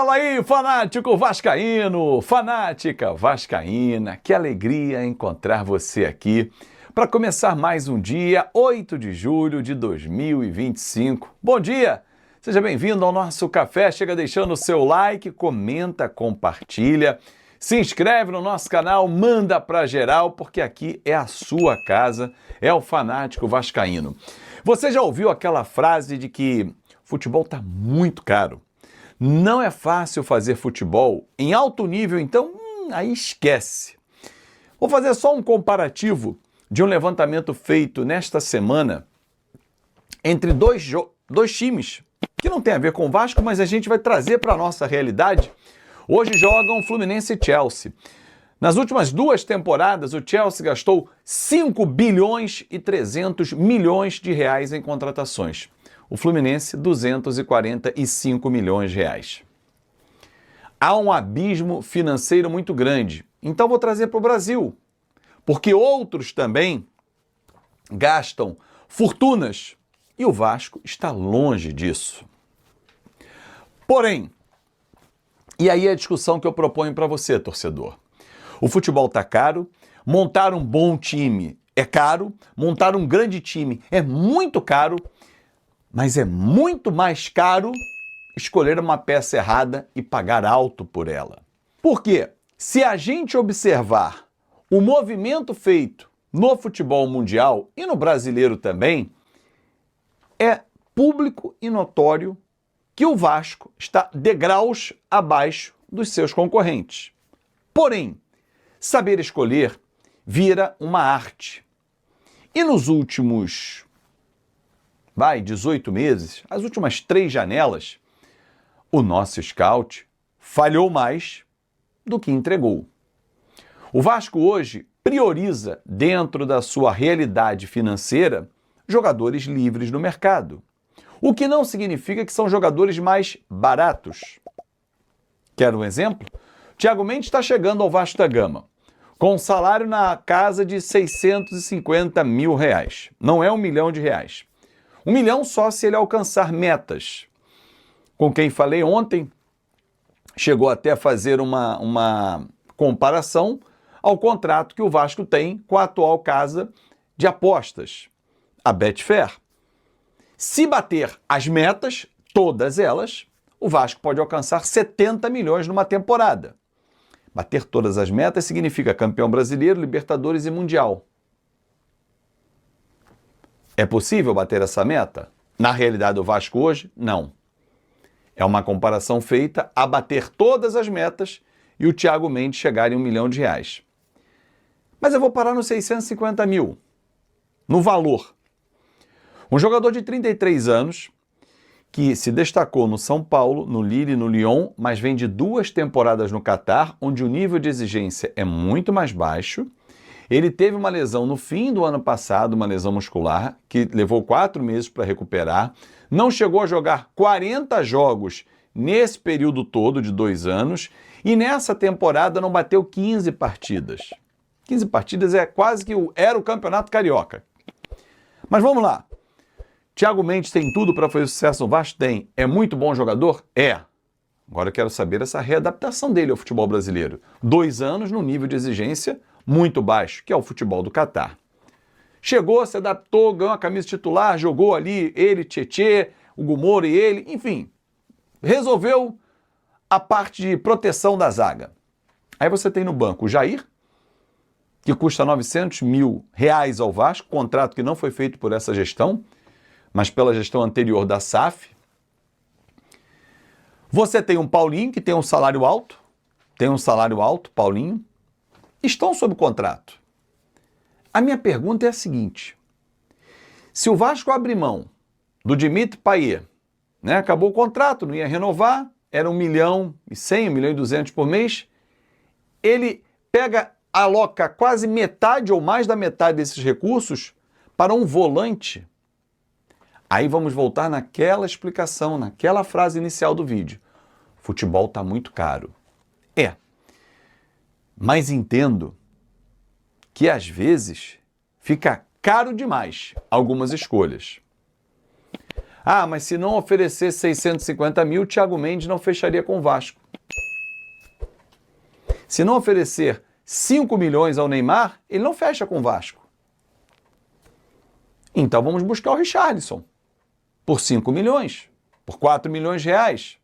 Fala aí, fanático vascaíno, fanática vascaína, que alegria encontrar você aqui para começar mais um dia, 8 de julho de 2025. Bom dia, seja bem-vindo ao nosso café, chega deixando o seu like, comenta, compartilha, se inscreve no nosso canal, manda para geral, porque aqui é a sua casa, é o fanático vascaíno. Você já ouviu aquela frase de que futebol está muito caro? Não é fácil fazer futebol em alto nível, então aí esquece. Vou fazer só um comparativo de um levantamento feito nesta semana entre dois times, que não tem a ver com o Vasco, mas a gente vai trazer para a nossa realidade. Hoje jogam Fluminense e Chelsea. Nas últimas duas temporadas, o Chelsea gastou 5 bilhões e 300 milhões de reais em contratações. O Fluminense, 245 milhões de reais. Há um abismo financeiro muito grande. Então vou trazer para o Brasil, porque outros também gastam fortunas e o Vasco está longe disso. Porém, e aí é a discussão que eu proponho para você, torcedor. O futebol está caro, montar um bom time é caro, montar um grande time é muito caro, mas é muito mais caro escolher uma peça errada e pagar alto por ela. Por quê? Se a gente observar o movimento feito no futebol mundial e no brasileiro também, é público e notório que o Vasco está degraus abaixo dos seus concorrentes. Porém, saber escolher vira uma arte. E nos últimos 18 meses, as últimas 3 janelas, o nosso scout falhou mais do que entregou. O Vasco hoje prioriza, dentro da sua realidade financeira, jogadores livres no mercado. O que não significa que são jogadores mais baratos. Quer um exemplo? Thiago Mendes está chegando ao Vasco da Gama, com um salário na casa de 650 mil reais. Não é R$1 milhão. 1 milhão só se ele alcançar metas. Com quem falei ontem, chegou até a fazer uma comparação ao contrato que o Vasco tem com a atual casa de apostas, a Betfair. Se bater as metas, todas elas, o Vasco pode alcançar 70 milhões numa temporada. Bater todas as metas significa campeão brasileiro, Libertadores e Mundial. É possível bater essa meta? Na realidade do Vasco hoje, não. É uma comparação feita a bater todas as metas e o Thiago Mendes chegar em R$1 milhão. Mas eu vou parar nos 650 mil, no valor. Um jogador de 33 anos, que se destacou no São Paulo, no Lille e no Lyon, mas vem de 2 temporadas no Catar, onde o nível de exigência é muito mais baixo. Ele teve uma lesão no fim do ano passado, uma lesão muscular, que levou 4 meses para recuperar. Não chegou a jogar 40 jogos nesse período todo de 2 anos. E nessa temporada não bateu 15 partidas. 15 partidas é quase que era o Campeonato Carioca. Mas vamos lá. Thiago Mendes tem tudo para fazer sucesso no Vasco? Tem. É muito bom jogador? É. Agora eu quero saber essa readaptação dele ao futebol brasileiro. 2 anos no nível de exigência muito baixo, que é o futebol do Catar. Chegou, se adaptou, ganhou a camisa titular, jogou ali, ele, Tietê, o Gumoro e ele, enfim, resolveu a parte de proteção da zaga. Aí você tem no banco o Jair, que custa 900 mil reais ao Vasco, contrato que não foi feito por essa gestão, mas pela gestão anterior da SAF. Você tem um Paulinho, que tem um salário alto, Paulinho, estão sob contrato. A minha pergunta é a seguinte: se o Vasco abrir mão do Dimitri Payet, acabou o contrato, não ia renovar, era 1 milhão e 100, 1 milhão e 200 por mês, ele aloca quase metade ou mais da metade desses recursos para um volante. Aí vamos voltar naquela explicação, naquela frase inicial do vídeo. Futebol está muito caro. Mas entendo que às vezes fica caro demais algumas escolhas. Ah, mas se não oferecer 650 mil, Thiago Mendes não fecharia com o Vasco. Se não oferecer 5 milhões ao Neymar, ele não fecha com o Vasco. Então vamos buscar o Richarlison. Por 5 milhões. Por 4 milhões de reais.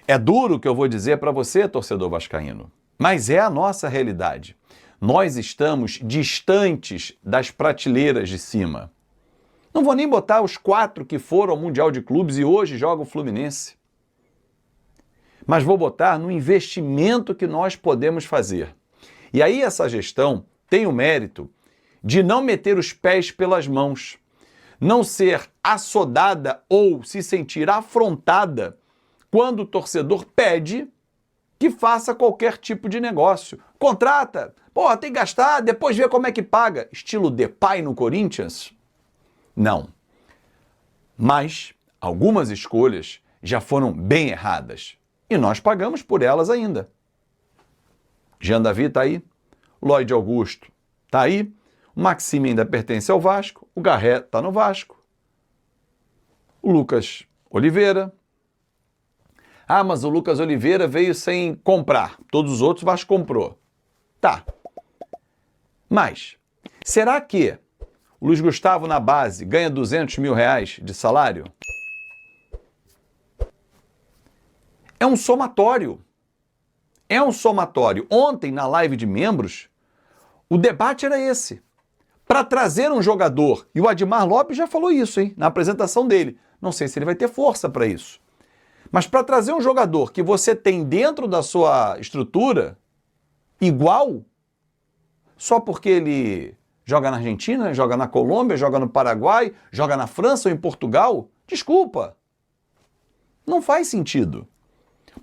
É duro o que eu vou dizer para você, torcedor vascaíno. Mas é a nossa realidade. Nós estamos distantes das prateleiras de cima. Não vou nem botar os 4 que foram ao Mundial de Clubes e hoje jogam o Fluminense. Mas vou botar no investimento que nós podemos fazer. E aí essa gestão tem o mérito de não meter os pés pelas mãos, não ser assodada ou se sentir afrontada quando o torcedor pede que faça qualquer tipo de negócio. Contrata, pô, tem que gastar, depois vê como é que paga. Estilo Depay no Corinthians? Não. Mas algumas escolhas já foram bem erradas. E nós pagamos por elas ainda. Jean Davi está aí. Lloyd Augusto está aí. O Maxime ainda pertence ao Vasco. O Garré está no Vasco. O Lucas Oliveira. Ah, mas o Lucas Oliveira veio sem comprar. Todos os outros o Vasco comprou. Tá. Mas, será que o Luiz Gustavo na base ganha 200 mil reais de salário? É um somatório. É um somatório. Ontem, na live de membros, o debate era esse. Para trazer um jogador, e o Admar Lopes já falou isso, hein, na apresentação dele. Não sei se ele vai ter força para isso. Mas para trazer um jogador que você tem dentro da sua estrutura, igual, só porque ele joga na Argentina, joga na Colômbia, joga no Paraguai, joga na França ou em Portugal, desculpa. Não faz sentido.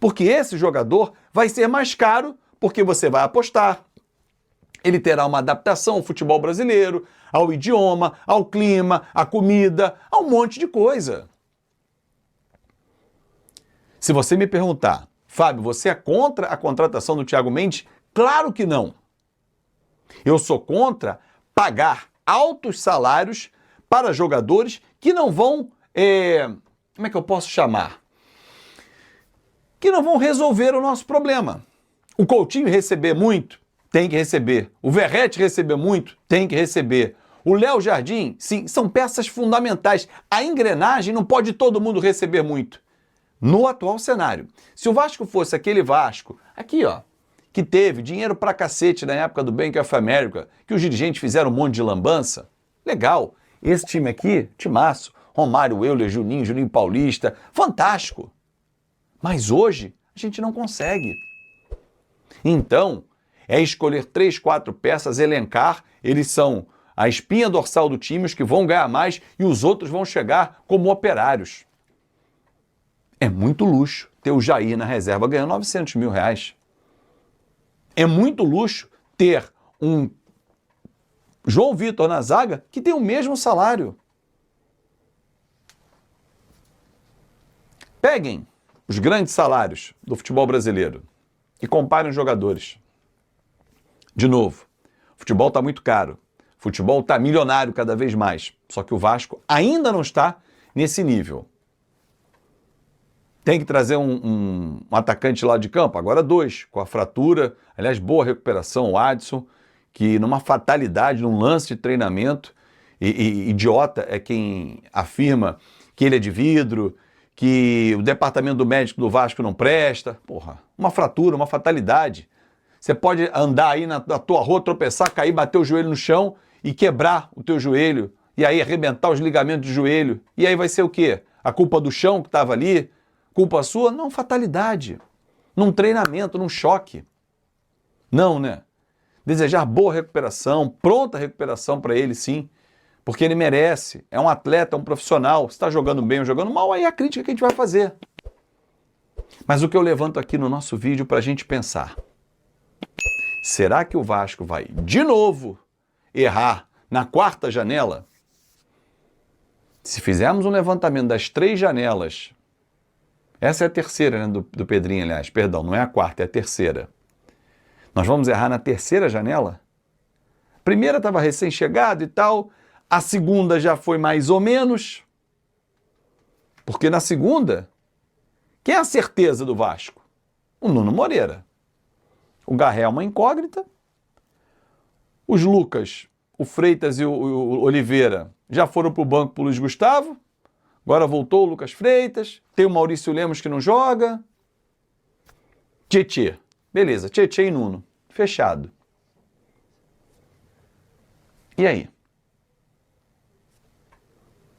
Porque esse jogador vai ser mais caro porque você vai apostar. Ele terá uma adaptação ao futebol brasileiro, ao idioma, ao clima, à comida, a um monte de coisa. Se você me perguntar, Fábio, você é contra a contratação do Thiago Mendes? Claro que não. Eu sou contra pagar altos salários para jogadores que não vão, como é que eu posso chamar? Que não vão resolver o nosso problema. O Coutinho receber muito, tem que receber. O Verratti receber muito, tem que receber. O Léo Jardim, sim, são peças fundamentais. A engrenagem não pode todo mundo receber muito. No atual cenário. Se o Vasco fosse aquele Vasco, aqui ó, que teve dinheiro pra cacete na época do Bank of America, que os dirigentes fizeram um monte de lambança, legal. Esse time aqui, timaço, Romário, Euler, Juninho Paulista, fantástico. Mas hoje a gente não consegue. Então, é escolher 3, 4 peças, elencar, eles são a espinha dorsal do time, os que vão ganhar mais e os outros vão chegar como operários. É muito luxo ter o Jair na reserva ganhando 900 mil reais. É muito luxo ter um João Vitor na zaga que tem o mesmo salário. Peguem os grandes salários do futebol brasileiro e comparem os jogadores. De novo, o futebol está muito caro. O futebol está milionário cada vez mais. Só que o Vasco ainda não está nesse nível. Tem que trazer um atacante lá de campo, agora 2, com a fratura, aliás, boa recuperação, o Adson, que numa fatalidade, num lance de treinamento, idiota é quem afirma que ele é de vidro, que o departamento do médico do Vasco não presta. Porra, uma fratura, uma fatalidade. Você pode andar aí na tua rua, tropeçar, cair, bater o joelho no chão e quebrar o teu joelho, e aí arrebentar os ligamentos do joelho. E aí vai ser o quê? A culpa do chão que estava ali? Culpa sua? Não, fatalidade. Num treinamento, num choque. Não, né? Desejar boa recuperação, pronta recuperação para ele, sim. Porque ele merece. É um atleta, é um profissional. Se está jogando bem ou jogando mal, aí é a crítica que a gente vai fazer. Mas o que eu levanto aqui no nosso vídeo para a gente pensar. Será que o Vasco vai, de novo, errar na 4ª janela? Se fizermos um levantamento das 3 janelas... Essa é a 3ª, né, do Pedrinho, aliás. Perdão, não é a 4ª, é a 3ª. Nós vamos errar na 3ª janela? A primeira estava recém-chegado e tal. A segunda já foi mais ou menos, porque na segunda, quem é a certeza do Vasco? O Nuno Moreira. O Garré é uma incógnita. Os Lucas, o Freitas e o Oliveira já foram para o banco para o Luiz Gustavo. Agora voltou o Lucas Freitas. Tem o Maurício Lemos que não joga. Tietê. Beleza, Tietê e Nuno. Fechado. E aí?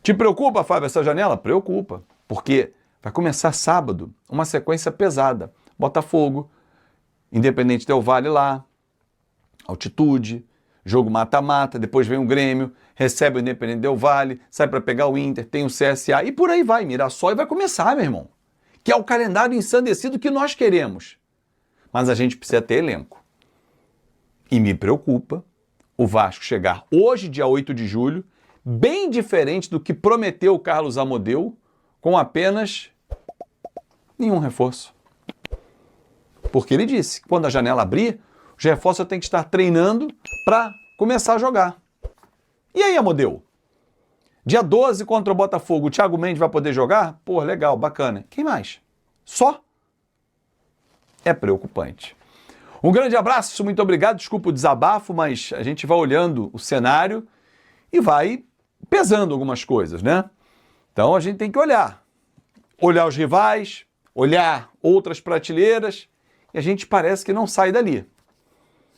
Te preocupa, Fábio, essa janela? Preocupa. Porque vai começar sábado uma sequência pesada. Botafogo, Independente Del Valle lá, altitude, jogo mata-mata, depois vem o Grêmio, recebe o Independente Del Valle, sai para pegar o Inter, tem o CSA e por aí vai, Mirassol e vai começar, meu irmão. Que é o calendário ensandecido que nós queremos. Mas a gente precisa ter elenco. E me preocupa o Vasco chegar hoje, dia 8 de julho, bem diferente do que prometeu o Carlos Amodeu, com apenas nenhum reforço. Porque ele disse que quando a janela abrir, os reforços têm que estar treinando para começar a jogar. E aí, Amodeu? Dia 12 contra o Botafogo, o Thiago Mendes vai poder jogar? Pô, legal, bacana. Quem mais? Só? É preocupante. Um grande abraço, muito obrigado. Desculpa o desabafo, mas a gente vai olhando o cenário e vai pesando algumas coisas, né? Então a gente tem que olhar. Olhar os rivais, olhar outras prateleiras, e a gente parece que não sai dali.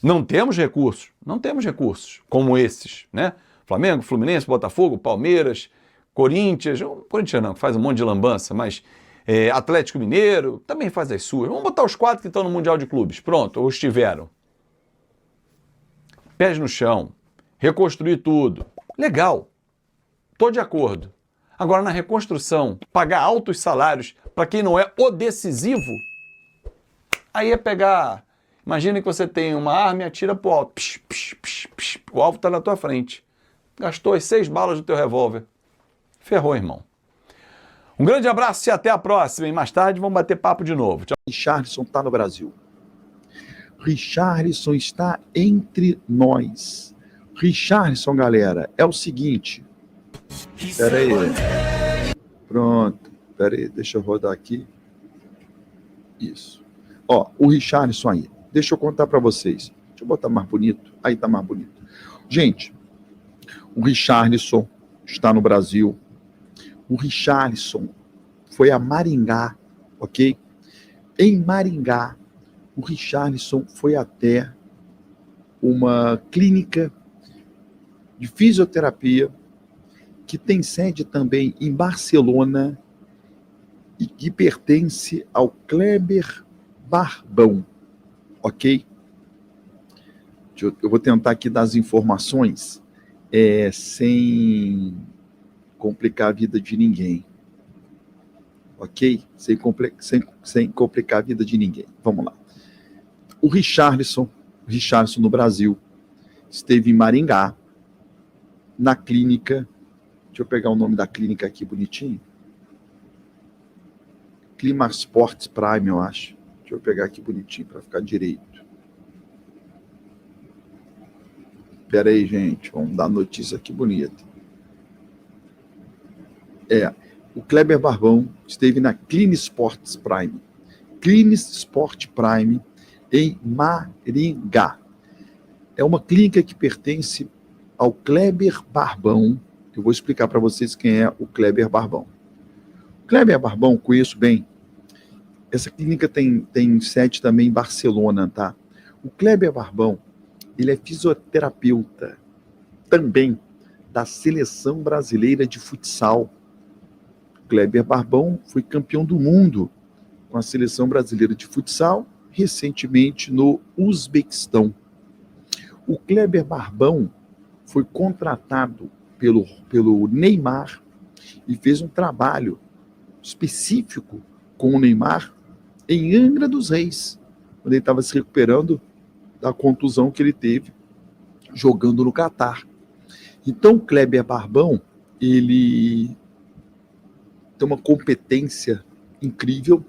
Não temos recursos? Não temos recursos como esses, né? Flamengo, Fluminense, Botafogo, Palmeiras, Corinthians, Corinthians não, que faz um monte de lambança, mas Atlético Mineiro também faz as suas. Vamos botar os 4 que estão no Mundial de Clubes. Pronto, ou estiveram. Pés no chão, reconstruir tudo. Legal, estou de acordo. Agora, na reconstrução, pagar altos salários para quem não é o decisivo, aí é pegar... Imagina que você tem uma arma e atira pro alto. Psh, psh, psh, psh. O alvo está na tua frente. Gastou as 6 balas do teu revólver. Ferrou, irmão. Um grande abraço e até a próxima. E mais tarde vamos bater papo de novo. Tchau. Richarlison está no Brasil. Richarlison está entre nós. Richarlison, galera, é o seguinte. Espera aí. Pronto. Espera aí, deixa eu rodar aqui. Isso. Ó, o Richarlison aí. Deixa eu contar para vocês. Deixa eu botar mais bonito. Aí tá mais bonito. Gente, o Richarlison está no Brasil. O Richarlison foi a Maringá, ok? Em Maringá, o Richarlison foi até uma clínica de fisioterapia que tem sede também em Barcelona e que pertence ao Kleber Barbão, ok? Eu vou tentar aqui dar as informações sem complicar a vida de ninguém, ok? Sem complicar a vida de ninguém. Vamos lá. O Richarlison no Brasil, esteve em Maringá, na clínica, deixa eu pegar o nome da clínica aqui bonitinho, Clima Sports Prime, eu acho. Deixa eu pegar aqui bonitinho para ficar direito. Espera aí, gente, vamos dar notícia aqui bonita. O Kleber Barbão esteve na Clean Sports Prime. Clean Sport Prime em Maringá. É uma clínica que pertence ao Kleber Barbão. Eu vou explicar para vocês quem é o Kleber Barbão. O Kleber Barbão, conheço bem. Essa clínica tem sede também em Barcelona, tá? O Kleber Barbão, ele é fisioterapeuta também da Seleção Brasileira de Futsal. Kleber Barbão foi campeão do mundo com a Seleção Brasileira de Futsal, recentemente no Uzbequistão. O Kleber Barbão foi contratado pelo Neymar e fez um trabalho específico com o Neymar em Angra dos Reis, quando ele estava se recuperando da contusão que ele teve jogando no Catar. Então, o Kleber Barbão, ele tem uma competência incrível,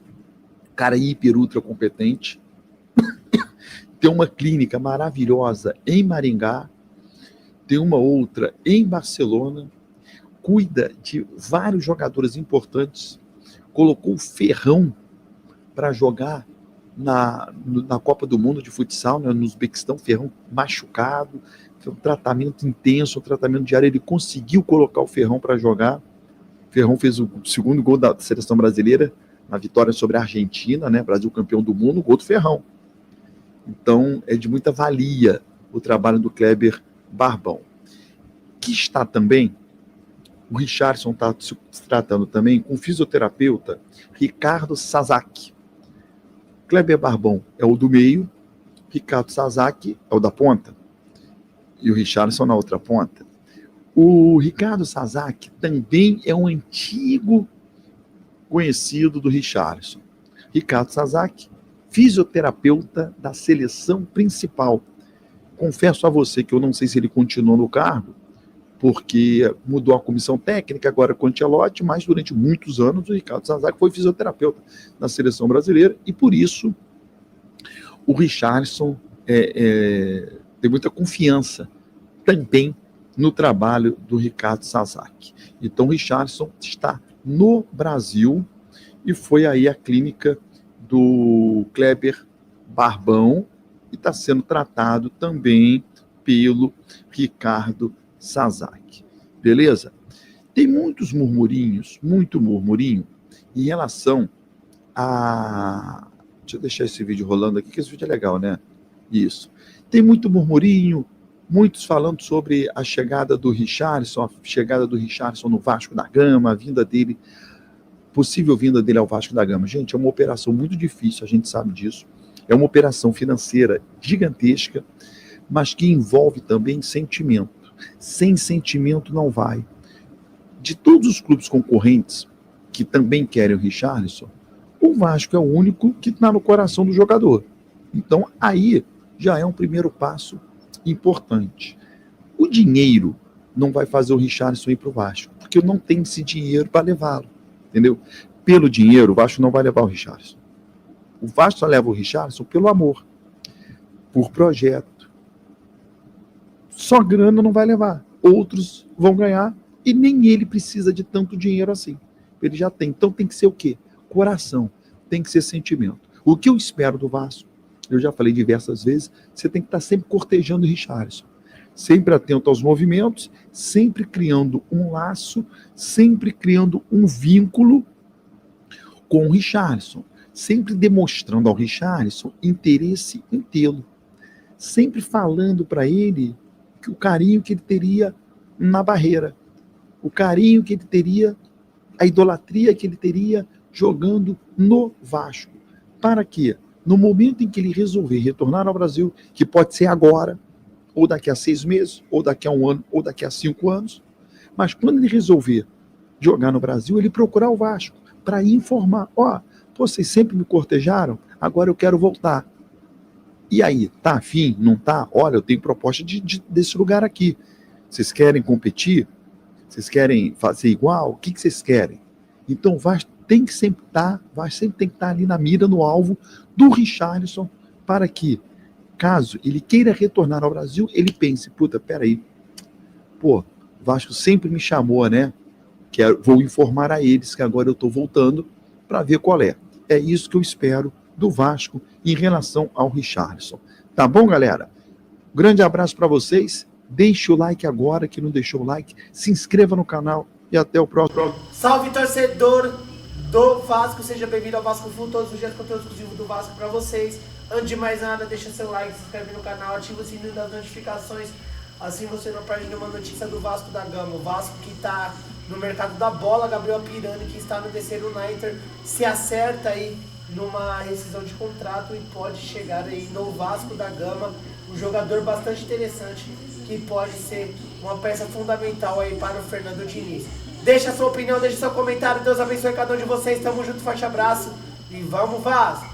cara hiper ultra competente, tem uma clínica maravilhosa em Maringá, tem uma outra em Barcelona, cuida de vários jogadores importantes, colocou o Ferrão para jogar na Copa do Mundo de futsal, né, no Uzbequistão, Ferrão machucado, foi um tratamento intenso, um tratamento diário, ele conseguiu colocar o Ferrão para jogar. O Ferrão fez o segundo gol da seleção brasileira na vitória sobre a Argentina, né, Brasil campeão do mundo, gol do Ferrão. Então, é de muita valia o trabalho do Kleber Barbão. Que está também, o Richarlison está se tratando também com o fisioterapeuta Ricardo Sasaki. Kleber Barbão é o do meio, Ricardo Sasaki é o da ponta, e o Richarlison na outra ponta. O Ricardo Sasaki também é um antigo conhecido do Richarlison. Ricardo Sasaki, fisioterapeuta da seleção principal. Confesso a você que eu não sei se ele continuou no cargo, porque mudou a comissão técnica, agora com o Ancelotti, mas durante muitos anos o Ricardo Sasaki foi fisioterapeuta da seleção brasileira, e por isso o Richarlison tem muita confiança também no trabalho do Ricardo Sasaki. Então o Richarlison está no Brasil e foi aí a clínica do Kleber Barbão e está sendo tratado também pelo Ricardo Sasaki. Beleza? Tem muitos murmurinhos, muito murmurinho, em relação a... Deixa eu deixar esse vídeo rolando aqui, que esse vídeo é legal, né? Isso. Tem muito murmurinho, muitos falando sobre a chegada do Richarlison, no Vasco da Gama, a vinda dele, possível vinda dele ao Vasco da Gama. Gente, é uma operação muito difícil, a gente sabe disso. É uma operação financeira gigantesca, mas que envolve também sentimento. Sem sentimento não vai. De todos os clubes concorrentes que também querem o Richarlison, o Vasco é o único que está no coração do jogador. Então, aí já é um primeiro passo importante. O dinheiro não vai fazer o Richarlison ir para o Vasco, porque não tem esse dinheiro para levá-lo, entendeu? Pelo dinheiro, o Vasco não vai levar o Richarlison. O Vasco só leva o Richarlison pelo amor, por projeto. Só grana não vai levar. Outros vão ganhar e nem ele precisa de tanto dinheiro assim. Ele já tem. Então tem que ser o quê? Coração. Tem que ser sentimento. O que eu espero do Vasco, eu já falei diversas vezes, você tem que estar sempre cortejando o Richarlison. Sempre atento aos movimentos, sempre criando um laço, sempre criando um vínculo com o Richarlison. Sempre demonstrando ao Richarlison interesse em tê-lo. Sempre falando para ele que o carinho que ele teria na barreira, o carinho que ele teria, a idolatria que ele teria jogando no Vasco. Para que, no momento em que ele resolver retornar ao Brasil, que pode ser agora, ou daqui a 6 meses, ou daqui a 1 ano, ou daqui a 5 anos, mas quando ele resolver jogar no Brasil, ele procurar o Vasco para informar, vocês sempre me cortejaram, agora eu quero voltar. E aí, tá afim? Não tá? Olha, eu tenho proposta desse lugar aqui. Vocês querem competir? Vocês querem fazer igual? O que vocês querem? Então, Vasco tem que sempre estar ali na mira, no alvo do Richarlison, para que, caso ele queira retornar ao Brasil, ele pense, peraí, Vasco sempre me chamou, né? Vou informar a eles que agora eu estou voltando para ver qual é. É isso que eu espero do Vasco em relação ao Richarlison. Tá bom, galera? Grande abraço para vocês. Deixe o like agora, que não deixou o like. Se inscreva no canal e até o próximo. Salve, torcedor do Vasco. Seja bem-vindo ao Vasco Full. Todos os dias conteúdo exclusivo do Vasco para vocês. Antes de mais nada, deixa seu like, se inscreve no canal, ativa o sininho das notificações. Assim você não perde nenhuma notícia do Vasco da Gama. O Vasco que está no mercado da bola, Gabriel Pirani, que está no DC United, se acerta aí numa rescisão de contrato e pode chegar aí no Vasco da Gama, um jogador bastante interessante que pode ser uma peça fundamental aí para o Fernando Diniz. Deixa a sua opinião, deixa seu comentário, Deus abençoe cada um de vocês, tamo junto, forte abraço e vamos Vasco!